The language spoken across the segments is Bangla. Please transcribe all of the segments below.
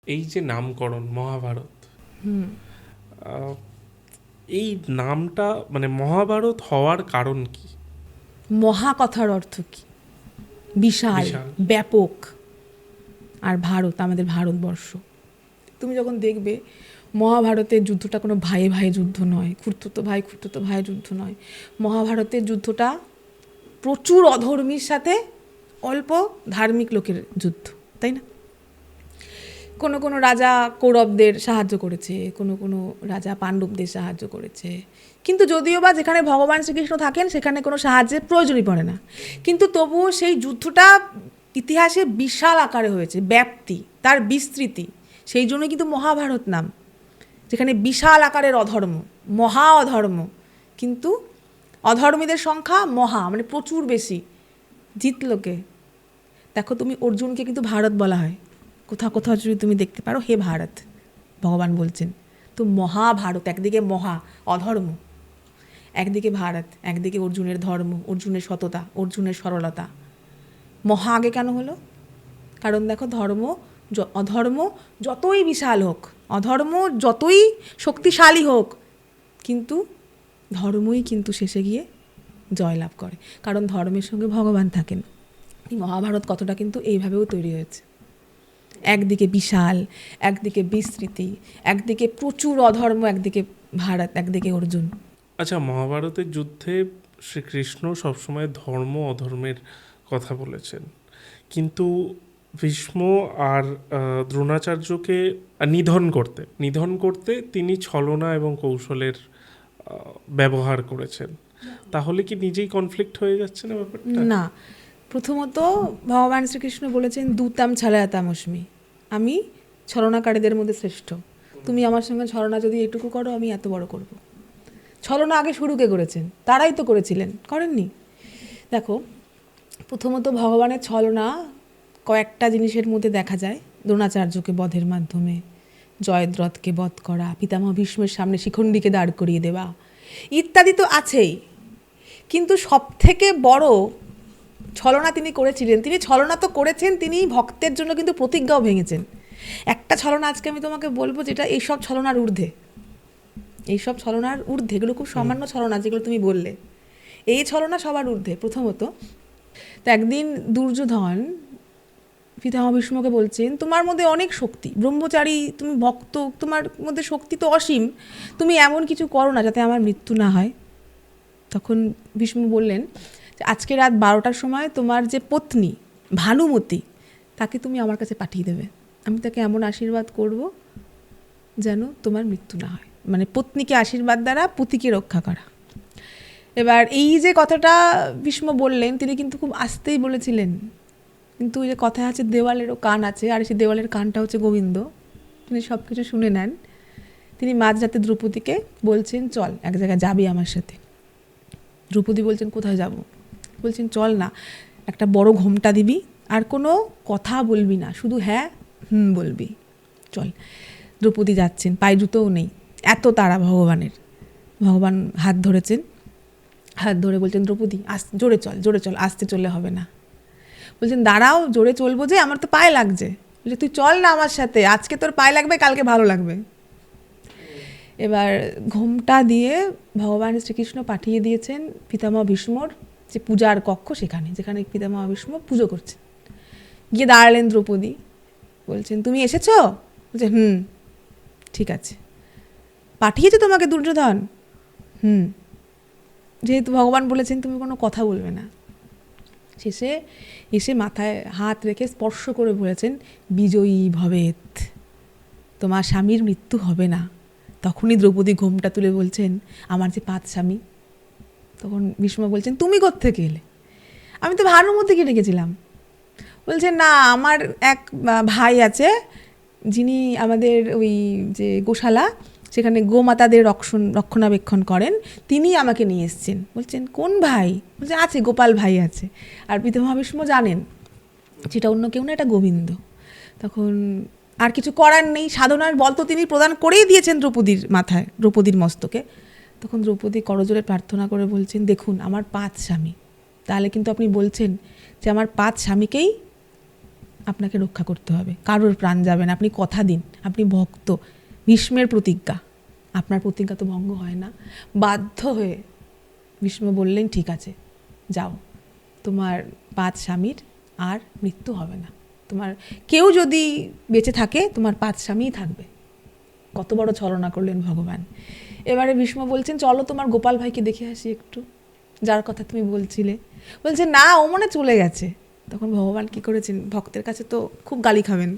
এই যে নামকরণ মহাভারত, এই নামটা মানে মহাভারত হওয়ার কারণ কি? মহা কথার অর্থ কি? বিশাল, ব্যাপক। আর ভারত, আমাদের ভারতবর্ষ। তুমি যখন দেখবে মহাভারতের যুদ্ধটা কোনো ভাইয়ে ভাইয়ে যুদ্ধ নয়, খুঁড়তুতো ভাই যুদ্ধ নয়। মহাভারতের যুদ্ধটা প্রচুর অধর্মীর সাথে অল্প ধার্মিক লোকের যুদ্ধ, তাই না? কোনো কোনো রাজা কৌরবদের সাহায্য করেছে, কোনো কোনো রাজা পাণ্ডবদের সাহায্য করেছে, কিন্তু যদিও বা যেখানে ভগবান শ্রীকৃষ্ণ থাকেন সেখানে কোনো সাহায্যের প্রয়োজনই পড়ে না, কিন্তু তবুও সেই যুদ্ধটা ইতিহাসে বিশাল আকারে হয়েছে, ব্যাপ্তি, তার বিস্তৃতি, সেই জন্যই কিন্তু মহাভারত নাম, যেখানে বিশাল আকারের অধর্ম, মহা অধর্ম, কিন্তু অধর্মীদের সংখ্যা মহা, মানে প্রচুর বেশি। জিতলোকে দেখো তুমি, অর্জুনকে কিন্তু ভারত বলা হয়, কোথাও কোথাও যদি তুমি দেখতে পারো, হে ভারত ভগবান বলছেন। তো মহাভারত, একদিকে মহা অধর্ম, একদিকে ভারত, একদিকে অর্জুনের ধর্ম, অর্জুনের সততা, অর্জুনের সরলতা। মহা আগে কেন হলো? কারণ দেখো, অধর্ম যতই বিশাল হোক, অধর্ম যতই শক্তিশালী হোক, কিন্তু ধর্মই কিন্তু শেষে গিয়ে জয়লাভ করে, কারণ ধর্মের সঙ্গে ভগবান থাকেন। মহাভারত কতটা কিন্তু এইভাবেও তৈরি হয়েছে, একদিকে বিশাল, একদিকে বিস্তৃতি, একদিকে প্রচুর অধর্ম, একদিকে ভারত, একদিকে অর্জুন। আচ্ছা, মহাভারতের যুদ্ধে শ্রীকৃষ্ণ সবসময় ধর্ম অধর্মের কথা বলেছেন, কিন্তু ভীষ্ম আর দ্রোণাচার্যকে নিধন করতে তিনি ছলনা এবং কৌশলের ব্যবহার করেছেন। তাহলে কি নিজেই কনফ্লিক্ট হয়ে যাচ্ছে না ব্যাপারটা? না, প্রথমত ভগবান শ্রীকৃষ্ণ বলেছেন দূতাম ছাড়ায়াতামস্মি, আমি ছলনাকারীদের মধ্যে শ্রেষ্ঠ। তুমি আমার সঙ্গে ছলনা যদি এটুকু করো, আমি এত বড় করব। ছলনা আগে শুরু কে করেছেন? তারাই তো করেছিলেন, করেননি? দেখো, প্রথমত ভগবানের ছলনা কয়েকটা জিনিসের মধ্যে দেখা যায়। দ্রোণাচার্যকে বধের মাধ্যমে, জয়দ্রথকে বধ করা, পিতামহ ভীষ্মের সামনে শিখণ্ডীকে দাঁড় করিয়ে দেওয়া, ইত্যাদি তো আছেই। কিন্তু সবথেকে বড় ছলনা তিনি করেছিলেন, তিনি ছলনা তো করেছেন, তিনি ভক্তের জন্য কিন্তু প্রতিজ্ঞাও ভেঙেছেন। একটা ছলনা আজকে আমি তোমাকে বলবো, যেটা এইসব ছলনার ঊর্ধ্বে, এইসব ছলনার ঊর্ধ্বে, এগুলো খুব সামান্য ছলনা যেগুলো তুমি বললে, এই ছলনা সবার ঊর্ধ্বে। প্রথমত তো একদিন দুর্যোধন পিতামহ ভীষ্মকে বলছেন, তোমার মধ্যে অনেক শক্তি, ব্রহ্মচারী, তুমি ভক্ত, তোমার মধ্যে শক্তি তো অসীম, তুমি এমন কিছু করো না যাতে আমার মৃত্যু না হয়। তখন ভীষ্ম বললেন, আজকে রাত 12টার সময় তোমার যে পত্নী ভানুমতি, তাকে তুমি আমার কাছে পাঠিয়ে দেবে, আমি তাকে এমন আশীর্বাদ করব যেন তোমার মৃত্যু না হয়। মানে পত্নীকে আশীর্বাদ দ্বারা পতিকে রক্ষা করা। এবার এই যে কথাটা ভীষ্ম বললেন, তিনি কিন্তু খুব আস্তেই বলেছিলেন, কিন্তু ওই যে কথায় আছে দেওয়ালেরও কান আছে, আর সেই দেওয়ালের কানটা হচ্ছে গোবিন্দ, তিনি সব কিছু শুনে নেন। তিনি মাঝরাতে দ্রৌপদীকে বলছেন, চল এক জায়গায় যাবি আমার সাথে। দ্রৌপদী বলছেন, কোথায় যাব? বলছেন, চল না, একটা বড় ঘোমটা দিবি, আর কোনো কথা বলবি না, শুধু হ্যাঁ বলবি, চল। দ্রৌপদী যাচ্ছেন, পায়ে জুতোও নেই, এত তারা ভগবানের। ভগবান হাত ধরেছেন, হাত ধরে বলছেন, দ্রৌপদী জোরে চল, আসতে চললে হবে না। বলছেন, দাঁড়াও, জোরে চলবো যে, আমার তো পায়ে লাগছে। বলছে, তুই চল না আমার সাথে, আজকে তোর পায়ে লাগবে, কালকে ভালো লাগবে। এবার ঘোমটা দিয়ে ভগবান শ্রীকৃষ্ণ পাঠিয়ে দিয়েছেন পিতামহ ভীষ্মর যে পূজার কক্ষ, সেখানে, যেখানে পিতামহ ভীষ্ম পুজো করছেন। গিয়ে দাঁড়ালেন দ্রৌপদী, বলছেন, তুমি এসেছো? বলছে, ঠিক আছে। পাঠিয়েছে তোমাকে দুর্যোধন? যেহেতু ভগবান বলেছেন তুমি কোনো কথা বলবে না। শেষে এসে মাথায় হাত রেখে স্পর্শ করে বলেছেন, বিজয়ী ভবেত, তোমার স্বামীর মৃত্যু হবে না। তখনই দ্রৌপদী ঘোমটা তুলে বলছেন, আমার যে 5 স্বামী। তখন ভীষ্ম বলছেন, তুমি কোত্থেকে এলে? আমি তো ভানুমতিকে ডেকেছিলাম। বলছেন, না, আমার এক ভাই আছে, যিনি আমাদের ওই যে গোশালা, সেখানে গোমাতাদের রক্ষণাবেক্ষণ করেন, তিনি আমাকে নিয়ে এসছেন। বলছেন, কোন ভাই? বলছে, আছে, গোপাল ভাই আছে। আর পিতামহ ভীষ্ম জানেন যেটা অন্য কেউ না, এটা গোবিন্দ। তখন আর কিছু করার নেই, সাধনার বল তো তিনি প্রদান করেই দিয়েছেন দ্রৌপদীর মাথায়, দ্রৌপদীর মস্তকে। তখন দ্রৌপদী করজোড়ে প্রার্থনা করে বলছেন, দেখুন, আমার 5 স্বামী। তাহলে কিন্তু আপনি বলছেন যে আমার 5 স্বামীকেই আপনাকে রক্ষা করতে হবে, কারোর প্রাণ যাবে না, আপনি কথা দিন, আপনি ভক্ত, ভীষ্মের প্রতিজ্ঞা, আপনার প্রতিজ্ঞা তো ভঙ্গ হয় না। বাধ্য হয়ে ভীষ্ম বললেন ঠিক আছে যাও, তোমার 5 স্বামীর আর মৃত্যু হবে না, তোমার কেউ যদি বেঁচে থাকে তোমার 5 স্বামীই থাকবে। কত বড় ছলনা করলেন ভগবান। এবারে ভীষ্ম বলছেন চলো তোমার গোপাল ভাইকে দেখে আসি একটু, যার কথা তুমি বলছিলে। বলছে না, ও মনে চলে গেছে। তখন ভগবান কি করেছেন, ভক্তের কাছে তো খুব গালি খাবেন,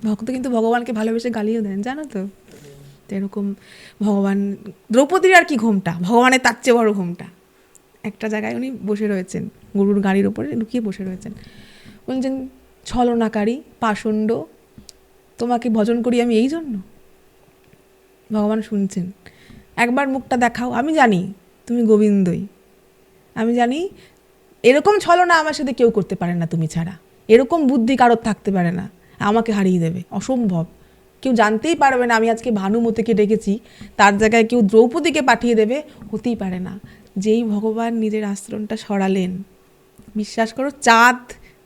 ভক্ত কিন্তু ভগবানকে ভালোবেসে গালিও দেন, জানো তো। তো এরকম ভগবান, দ্রৌপদীর আর কি ঘোমটা, ভগবানের তার চেয়ে বড় ঘোমটা। একটা জায়গায় উনি বসে রয়েছেন, গরুর গাড়ির ওপরে লুকিয়ে বসে রয়েছেন। বলছেন ছলনাকারী পাষণ্ড, তোমাকে ভজন করি আমি এই জন্য। ভগবান শুনছেন, একবার মুখটা দেখাও, আমি জানি তুমি গোবিন্দই, আমি জানি এরকম ছলনা আমার সাথে কেউ করতে পারে না তুমি ছাড়া, এরকম বুদ্ধি কারোর থাকতে পারে না, আমাকে হারিয়ে দেবে, অসম্ভব, কেউ জানতেই পারবে না আমি আজকে ভানুমতিকে ডেকেছি, তার জায়গায় কেউ দ্রৌপদীকে পাঠিয়ে দেবে, হতেই পারে না। যেই ভগবান নিজের আশ্রমটা সরালেন, বিশ্বাস করো চাঁদ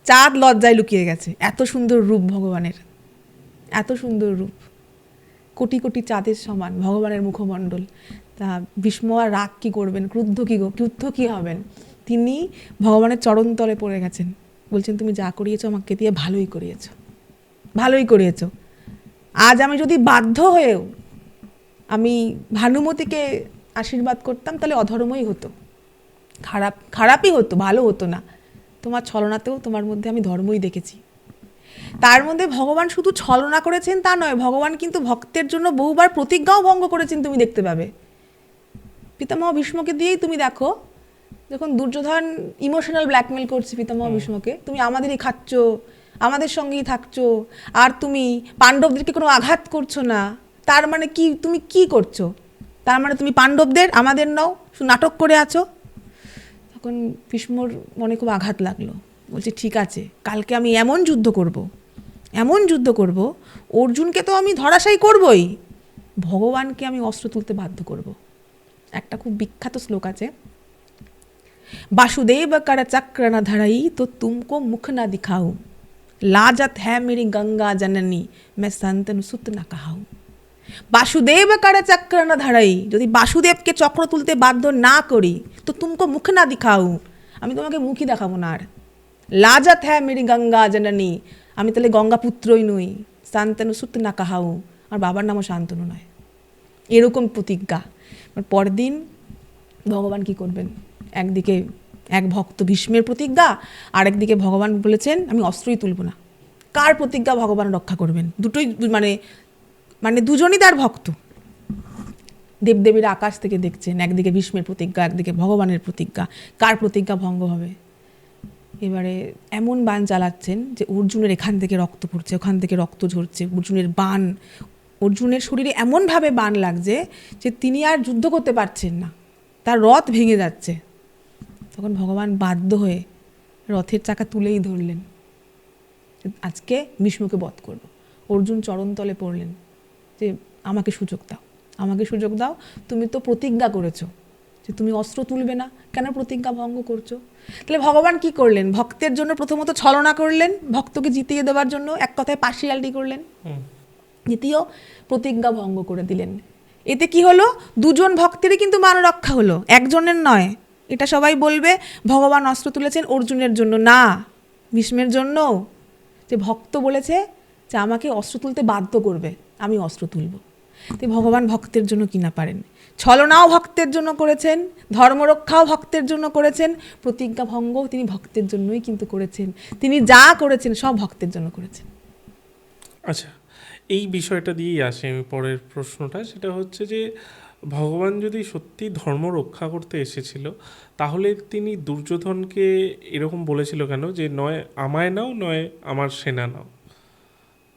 চাঁদ লজ্জায় লুকিয়ে গেছে, এত সুন্দর রূপ ভগবানের, এত সুন্দর রূপ, কোটি কোটি চাঁদের সমান ভগবানের মুখমণ্ডল। তা ভীষ্ম আর রাগ কী করবেন, ক্রুদ্ধ কী হবেন, তিনি ভগবানের চরণতলে পড়ে গেছেন, বলছেন তুমি যা করিয়েছো আমাকে দিয়ে ভালোই করিয়েছো, ভালোই করিয়েছো। আজ আমি যদি বাধ্য হয়েও আমি ভানুমতিকে আশীর্বাদ করতাম তাহলে অধর্মই হতো, খারাপই হতো, ভালো হতো না। তোমার ছলনাতেও তোমার মধ্যে আমি ধর্মই দেখেছি। তার মধ্যে ভগবান শুধু ছলনা করেছেন তা নয়, ভগবান কিন্তু ভক্তের জন্য বহুবার প্রতিজ্ঞাও ভঙ্গ করেছেন, তুমি দেখতে পাবে। পিতামহ ভীষ্মকে দিয়েই তুমি দেখো, যখন দুর্যোধন ইমোশনাল ব্ল্যাকমেল করছে পিতামহ ভীষ্মকে, তুমি আমাদেরই খাচ্ছ, আমাদের সঙ্গেই থাকছো, আর তুমি পাণ্ডবদেরকে কোনো আঘাত করছো না, তার মানে কি, তুমি কি করছো, তার মানে তুমি পাণ্ডবদের আমাদের নও, শুধু নাটক করে আছো। তখন ভীষ্মর মনে খুব আঘাত লাগলো, বলছে ঠিক আছে কালকে আমি এমন যুদ্ধ করব, অর্জুনকে তো আমি ধরাশায়ী করবই, ভগবানকে আমি অস্ত্র তুলতে বাধ্য করব। একটা খুব বিখ্যাত শ্লোক আছে, वासुदेव कर चक्र न धरई तो तुमको मुख न दिखाऊं, लाजत है मेरी गंगा जननी मैं संतनु सुत न कहाऊं। বাসুদেব কারে চক্র না ধরাই, যদি বাসুদেবকে চক্র তুলতে বাধ্য না করি তো তুমকো মুখ না দিখাও, আমি তোমাকে মুখই দেখাবো না। আর লাজাত হ্যাঁ মেরি গঙ্গা জননী, আমি তাহলে গঙ্গা পুত্রই নই, শান্তনু সুত না কাহাও, আর বাবার নামও শান্তনু নয়। এরকম প্রতিজ্ঞা। পরদিন ভগবান কি করবেন, একদিকে এক ভক্ত ভীষ্মের প্রতিজ্ঞা, আর একদিকে ভগবান বলেছেন আমি অস্ত্রই তুলব না। কার প্রতিজ্ঞা ভগবান রক্ষা করবেন, দুটোই মানে দুজনই তার ভক্ত। দেবদেবীরা আকাশ থেকে দেখছেন, একদিকে ভীষ্মের প্রতিজ্ঞা, একদিকে ভগবানের প্রতিজ্ঞা, কার প্রতিজ্ঞা ভঙ্গ হবে। এবারে এমন বাণ চালাচ্ছেন যে অর্জুনের এখান থেকে রক্ত পড়ছে, ওখান থেকে রক্ত ঝরছে, অর্জুনের শরীরে এমনভাবে বাণ লাগছে যে তিনি আর যুদ্ধ করতে পারছেন না, তার রথ ভেঙে যাচ্ছে। তখন ভগবান বাধ্য হয়ে রথের চাকা তুলেই ধরলেন, আজকে ভীষ্মকে বধ করব। অর্জুন চরণতলে পড়লেন যে আমাকে সুযোগ দাও, তুমি তো প্রতিজ্ঞা করেছো যে তুমি অস্ত্র তুলবে না, কেন প্রতিজ্ঞা ভঙ্গ করছো। তাহলে ভগবান কি করলেন, ভক্তের জন্য প্রথমত ছলনা করলেন, ভক্তকে জিতিয়ে দেওয়ার জন্য এক কথায় পার্সিয়ালিটি করলেন, দ্বিতীয় প্রতিজ্ঞা ভঙ্গ করে দিলেন। এতে কি হলো, দুজন ভক্তেরই কিন্তু মান রক্ষা হলো, একজনের নয়। এটা সবাই বলবে ভগবান অস্ত্র তুলেছেন অর্জুনের জন্য, না ভীষ্মের জন্য। যে ভক্ত বলেছে যে আমাকে অস্ত্র তুলতে বাধ্য করবে, আমি অস্ত্র তুলব। তো ভগবান ভক্তের জন্য কি না পারেন, ছলনাও ভক্তের জন্য করেছেন, ধর্মরক্ষাও ভক্তের জন্য করেছেন, প্রতিজ্ঞা ভঙ্গও তিনি ভক্তের জন্যই কিন্তু করেছেন। তিনি যা করেছেন সব ভক্তের জন্য করেছেন। আচ্ছা, এই বিষয়টা দিয়েই আসে আমি পরের প্রশ্নটা, সেটা হচ্ছে যে ভগবান যদি সত্যি ধর্ম রক্ষা করতে এসেছিল, তাহলে তিনি দুর্যোধনকে এরকম বলেছিল কেন যে নয় আমায় নাও নয় আমার সেনা নাও,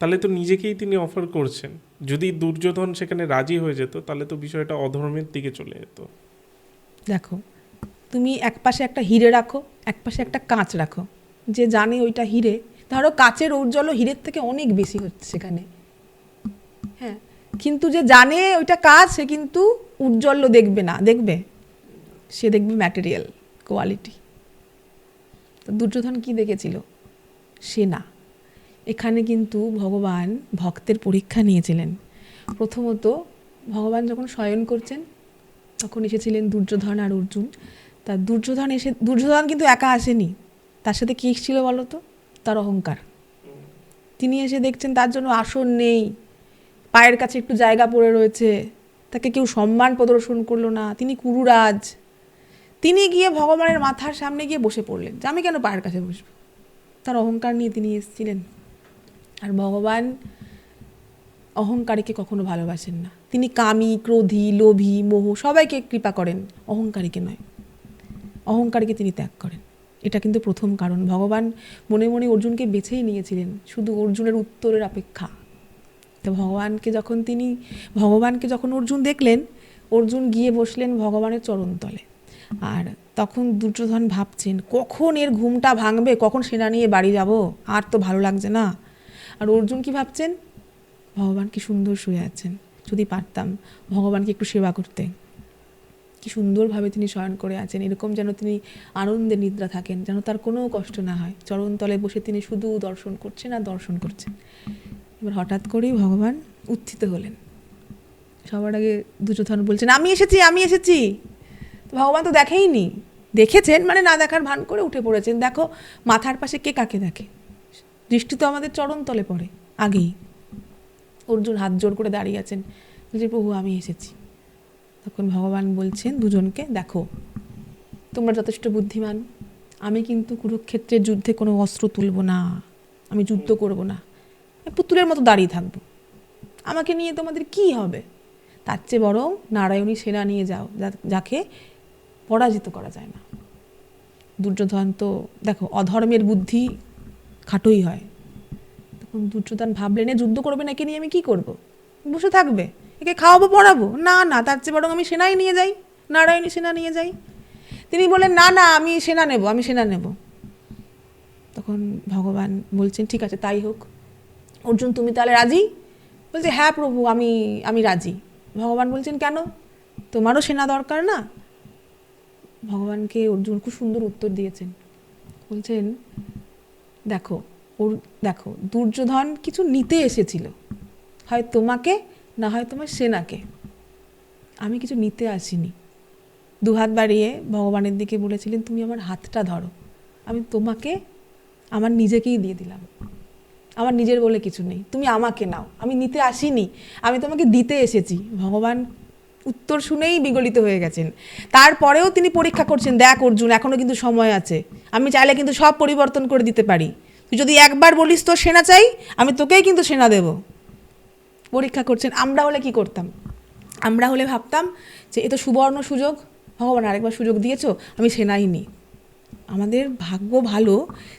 তাহলে তো নিজেকেই তিনি অফার করছেন। যদি দুর্যোধন সেখানে রাজি হয়ে যেত তাহলে তো বিষয়টা অধর্মের দিকে চলে যেত। দেখো, তুমি এক পাশে একটা হিরে রাখো, এক পাশে একটা কাঁচ রাখো, যে জানে ওইটা হিরে, ধরো কাচের ঔজ্জ্বল্য হীরের থেকে অনেক বেশি হচ্ছে সেখানে, হ্যাঁ, কিন্তু যে জানে ওইটা কাজ সে কিন্তু উজ্জ্বল্য দেখবে না, সে দেখবে ম্যাটেরিয়াল কোয়ালিটি। তো দুর্যোধন কি দেখেছিল, সেনা, এখানে কিন্তু ভগবান ভক্তের পরীক্ষা নিয়েছিলেন। প্রথমত ভগবান যখন শয়ন করছেন তখন এসেছিলেন দুর্যোধন আর অর্জুন। তা দুর্যোধন কিন্তু একা আসেনি, তার সাথে কী ছিল বলো তো? তার অহংকার। তিনি এসে দেখছেন তার জন্য আসন নেই, পায়ের কাছে একটু জায়গা পড়ে রয়েছে, তাকে কেউ সম্মান প্রদর্শন করলো না, তিনি কুরুরাজ। তিনি গিয়ে ভগবানের মাথার সামনে গিয়ে বসে পড়লেন যে আমি কেন পায়ের কাছে বসবো। তার অহংকার নিয়ে তিনি এসেছিলেন। আর ভগবান অহংকারীকে কখনো ভালোবাসেন না। তিনি কামী, ক্রোধী, লোভী, মোহ সবাইকে কৃপা করেন, অহংকারীকে নয়। অহংকারীকে তিনি ত্যাগ করেন। এটা কিন্তু প্রথম কারণ। ভগবান মনে মনে অর্জুনকে বেছেই নিয়েছিলেন, শুধু অর্জুনের উত্তরের অপেক্ষা। তো ভগবানকে যখন অর্জুন দেখলেন, অর্জুন গিয়ে বসলেন ভগবানের চরণতলে। আর তখন দুর্যোধন ভাবছেন কখন এর ঘুমটা ভাঙবে, কখন সেনা নিয়ে বাড়ি যাব, আর তো ভালো লাগছে না। আর অর্জুন কি ভাবছেন? ভগবান কি সুন্দর শুয়ে আছেন, যদি পারতাম ভগবানকে একটু সেবা করতে। কি সুন্দরভাবে তিনি শয়ন করে আছেন, এরকম যেন তিনি আনন্দে নিদ্রা থাকেন, যেন তার কোনো কষ্ট না হয়। চরণতলে বসে তিনি শুধু দর্শন করছেন আর দর্শন করছেন। এবার হঠাৎ করেই ভগবান উত্থিত হলেন। সবার আগে দুর্যোধন বলছেন আমি এসেছি, আমি এসেছি। তো ভগবান তো দেখেইনি, দেখেছেন মানে না দেখার ভান করে উঠে পড়েছেন। দেখো মাথার পাশে কে কাকে দেখে, দৃষ্টি তো আমাদের চরণতলে পড়ে আগেই। অর্জুন হাত জোর করে দাঁড়িয়ে আছেন, বলছে প্রভু আমি এসেছি। তখন ভগবান বলছেন দুজনকে, দেখো তোমরা যথেষ্ট বুদ্ধিমান, আমি কিন্তু কুরুক্ষেত্রের যুদ্ধে কোনো অস্ত্র তুলব না, আমি যুদ্ধ করব না, পুতুলের মতো দাঁড়িয়ে থাকবো। আমাকে নিয়ে তোমাদের কি হবে? তার চেয়ে বরং নারায়ণী সেনা নিয়ে যাও, যাকে পরাজিত করা যায় না। দুর্যোধন তো দেখো অধর্মের বুদ্ধি খাটোই হয়। তখন দুর্যোধন ভাবলেন এ যুদ্ধ করবে না, একে নিয়ে আমি কি করব? বসে থাকবে, একে খাওয়াবো পড়াবো না, না তার চেয়ে বরং আমি সেনাই নিয়ে যাই, নারায়ণী সেনা নিয়ে যাই। তিনি বলেন না না আমি সেনা নেব, আমি সেনা নেব। তখন ভগবান বলছেন ঠিক আছে তাই হোক। অর্জুন তুমি তাহলে রাজি? বলছে হ্যাঁ প্রভু আমি রাজি। ভগবান বলছেন কেন, তোমারও সেনা দরকার না? ভগবানকে অর্জুন খুব সুন্দর উত্তর দিয়েছেন। বলছেন দেখো দুর্যোধন কিছু নিতে এসেছিল, হয় তোমাকে না হয় তোমার সেনাকে। আমি কিছু নিতে আসিনি। দুহাত বাড়িয়ে ভগবানের দিকে বলেছিলেন তুমি আমার হাতটা ধরো, আমি তোমাকে আমার নিজেকেই দিয়ে দিলাম। আমার নিজের বলে কিছু নেই, তুমি আমাকে নাও, আমি নিতে আসিনি, আমি তোমাকে দিতে এসেছি। ভগবান উত্তর শুনেই বিগলিত হয়ে গেছেন। তারপরেও তিনি পরীক্ষা করছেন, দেখ অর্জুন এখনো কিন্তু সময় আছে, আমি চাইলে কিন্তু সব পরিবর্তন করে দিতে পারি। তুই যদি একবার বলিস তোর সেনা চাই, আমি তোকেই কিন্তু সেনা দেব। পরীক্ষা করছেন। আমরা হলে কি করতাম? আমরা হলে ভাবতাম যে এ তো সুবর্ণ সুযোগ, ভগবান আরেকবার সুযোগ দিয়েছো, আমি সেনাই নিই। আমাদের ভাগ্য ভালো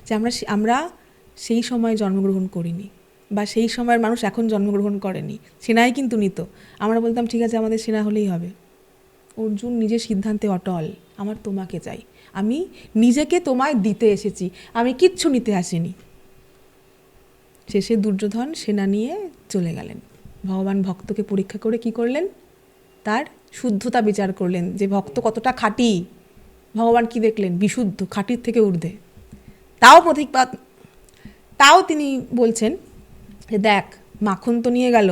যে আমরা সেই সময় জন্মগ্রহণ করিনি, বা সেই সময়ের মানুষ এখন জন্মগ্রহণ করেনি, সেনাই কিন্তু নিত। আমরা বলতাম ঠিক আছে আমাদের সেনা হলেই হবে। অর্জুন নিজের সিদ্ধান্তে অটল, আমার তোমাকে চাই, আমি নিজেকে তোমায় দিতে এসেছি, আমি কিচ্ছু নিতে আসিনি। শেষে দুর্যোধন সেনা নিয়ে চলে গেলেন। ভগবান ভক্তকে পরীক্ষা করে কি করলেন? তার শুদ্ধতা বিচার করলেন, যে ভক্ত কতটা খাঁটি। ভগবান কি দেখলেন? বিশুদ্ধ, খাঁটির থেকে ঊর্ধ্বে। তাও তিনি বলছেন যে দেখ মাখন তো নিয়ে গেল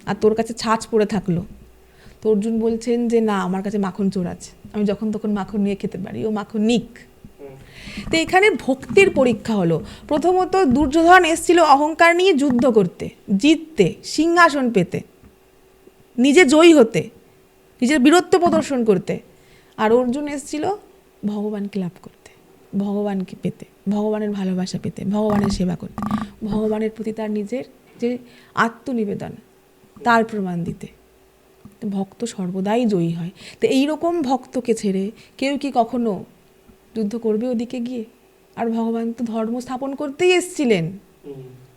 আর তোর কাছে ছাঁচ পড়ে থাকলো। তো অর্জুন বলছেন যে না, আমার কাছে মাখন চোর আছে, আমি যখন তখন মাখন নিয়ে খেতে পারি, ও মাখন নিক। তো এখানে ভক্তির পরীক্ষা হলো। প্রথমত দুর্যোধন এসেছিল অহংকার নিয়ে যুদ্ধ করতে, জিততে, সিংহাসন পেতে, নিজে জয়ী হতে, নিজের বীরত্ব প্রদর্শন করতে। আর অর্জুন এসেছিল ভগবানকে লাভ করতে, ভগবানকে পেতে, ভগবানের ভালোবাসা পেতে, ভগবানের সেবা করতে, ভগবানের প্রতি তার নিজের যে আত্মনিবেদন তার প্রমাণ দিতে। ভক্ত সর্বদাই জয়ী হয়। তো এইরকম ভক্তকে ছেড়ে কেউ কি কখনো যুদ্ধ করবে ওদিকে গিয়ে? আর ভগবান তো ধর্ম স্থাপন করতেই এসছিলেন,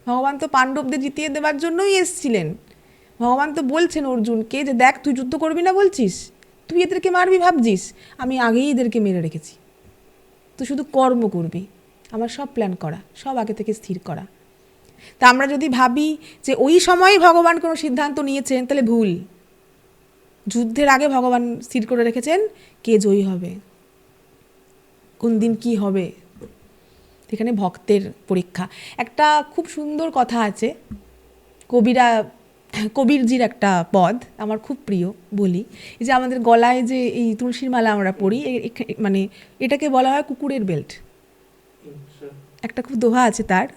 ভগবান তো পাণ্ডবদের জিতিয়ে দেওয়ার জন্যই এসছিলেন। ভগবান তো বলছেন অর্জুনকে যে দেখ তুই যুদ্ধ করবি না বলছিস, তুই এদেরকে মারবি ভাবছিস, আমি আগেই এদেরকে মেরে রেখেছি, তুই শুধু কর্ম করবি, আমার সব প্ল্যান করা, সব আগে থেকে স্থির করা। তা আমরা যদি ভাবি যে ওই সময় ভগবান কোনো সিদ্ধান্ত নিয়েছেন, তাহলে ভুল। যুদ্ধের আগে ভগবান স্থির করে রেখেছেন কে জয়ী হবে, কোন দিন কি হবে। এখানে ভক্তের পরীক্ষা। একটা খুব সুন্দর কথা আছে, কবিরজির একটা পদ আমার খুব প্রিয়, বলি। এই যে আমাদের গলায় যে এই তুলসীর মালা আমরা পরি, মানে এটাকে বলা হয় কুকুরের বেল্ট। একটা খুব দোহা আছে তার,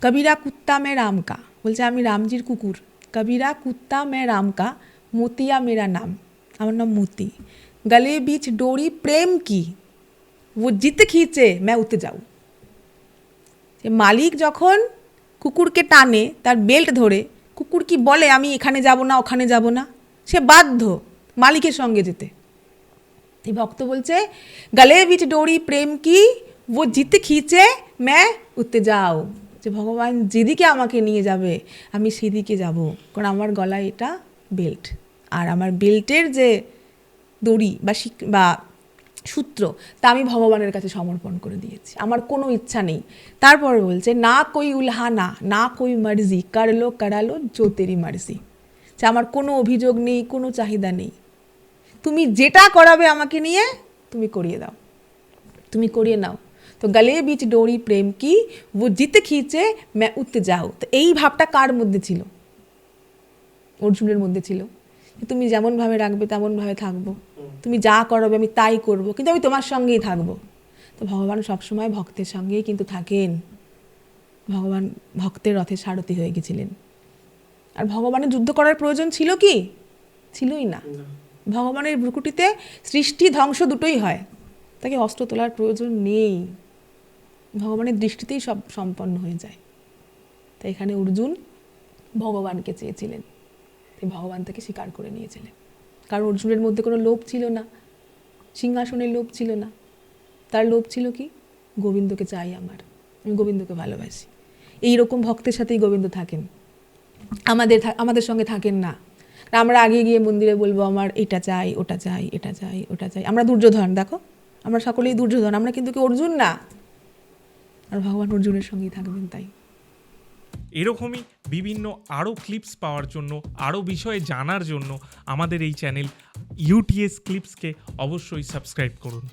কবিরা কুত্তা মে রাম কা, বলছে আমি রামজির কুকুর। কবিরা কুত্তা মে রাম কা, মতিয়া মেরা নাম, আমার নাম মতি। গলে বিচ ডোরি প্রেম কি, ও জিত খিচে मैं উতে যাও। মালিক যখন কুকুরকে টানে তার বেল্ট ধরে, কুকুর কি বলে আমি এখানে যাব না ওখানে যাব না, সে বাধ্য মালিকের সঙ্গে যেতে। এই ভক্ত বলছে গলে বিচ ডোরি প্রেম কি, ও জিতে খিচে मैं উতে যাও, যে ভগবান যেদিকে আমাকে নিয়ে যাবে আমি সেদিকে যাব, কারণ আমার গলায় এটা বেল্ট, আর আমার বেল্টের যে দড়ি বা সূত্র তা আমি ভগবানের কাছে সমর্পণ করে দিয়েছি, আমার কোনো ইচ্ছা নেই। তারপর বলছে না কই উলহানা না কই মার্জি, করলো করালো জো তেরি মার্জি, যে আমার কোনো অভিযোগ নেই, কোনো চাহিদা নেই, তুমি যেটা করাবে আমাকে নিয়ে তুমি করিয়ে দাও, তুমি করিয়ে নাও। তো গলে বিচ ডোরি প্রেম কি, ও জিতে খিচে मैं উতে যাও। তো এই ভাবটা কার মধ্যে ছিল? অর্জুনের মধ্যে ছিল। তুমি যেমনভাবে রাখবে তেমনভাবে থাকবো, তুমি যা করাবে আমি তাই করব, কিন্তু আমি তোমার সঙ্গেই থাকবো। তো ভগবান সবসময় ভক্তের সঙ্গেই কিন্তু থাকেন। ভগবান ভক্তের রথে সারথি হয়ে গেছিলেন। আর ভগবানের যুদ্ধ করার প্রয়োজন ছিল কি? ছিলই না। ভগবানের ভ্রুকুটিতে সৃষ্টি ধ্বংস দুটোই হয়, তাকে অস্ত্র তোলার প্রয়োজন নেই, ভগবানের দৃষ্টিতেই সব সম্পন্ন হয়ে যায়। তাই এখানে অর্জুন ভগবানকে চেয়েছিলেন, তাই ভগবান তাকে স্বীকার করে নিয়েছিলেন। কারণ অর্জুনের মধ্যে কোনো লোভ ছিল না, সিংহাসনের লোভ ছিল না, তার লোভ ছিল কি? গোবিন্দকে চাই, আমি গোবিন্দকে ভালোবাসি। এইরকম ভক্তের সাথেই গোবিন্দ থাকেন, আমাদের সঙ্গে থাকেন না। আমরা আগে গিয়ে মন্দিরে বলবো আমার এটা চাই ওটা চাই এটা চাই ওটা চাই। আমরা দুর্যোধন, দেখো আমরা সকলেই দুর্যোধন, আমরা কিন্তু কি অর্জুন না। আর ভগবান অর্জুনের সঙ্গেই থাকবেন। তাই এরকমই বিভিন্ন আরও ক্লিপস পাওয়ার জন্য, আরও বিষয়ে জানার জন্য আমাদের এই চ্যানেল ইউটিএস ক্লিপসকে অবশ্যই সাবস্ক্রাইব করুন।